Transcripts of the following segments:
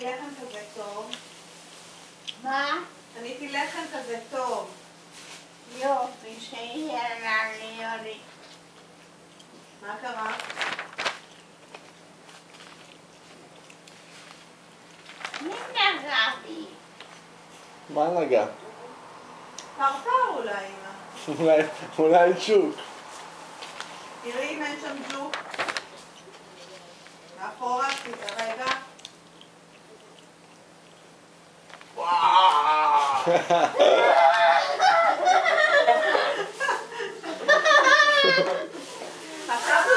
לחם כזה טוב. מה? קניתי לחם כזה טוב. יופי, שיהיה לה ליורי. מה קרה? מי נגע בי? מה נגע? פרפר אולי, אמא. אולי ג'וק. תראי אם אין שם ג'וק. מאחורה, רגע. וואו! חשבנו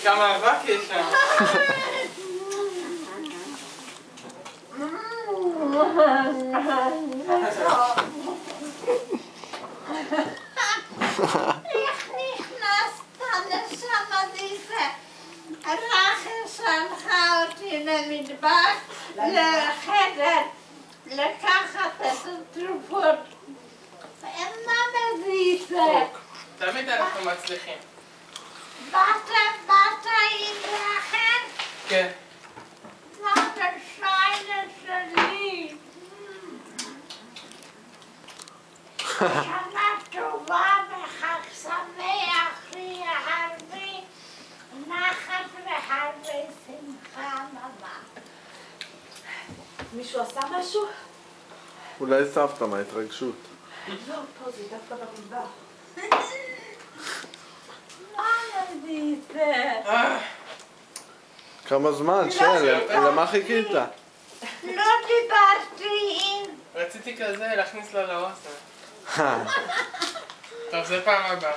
כמה אבק יש שם? איך נכנסת לשם הזה? רחל שלחה אותי למטבח, לחדר, לקחת את התרופות. מה מביא את זה? תמיד אנחנו מצליחים. באת עם רחל? כן. זאת השיילה שלי. שנה טובה וחג שמח, שיהיה הרבה נחת והרבה שמחה ממה. מישהו עשה משהו? אולי סבתא מההתרגשות. לא, פה זה דווקא במטבח. מה מביא את זה? כמה זמן, למה חיכית? לא דיברתי עם... רציתי כזה להכניס לה לאוזן. טוב, זה פעם הבאה.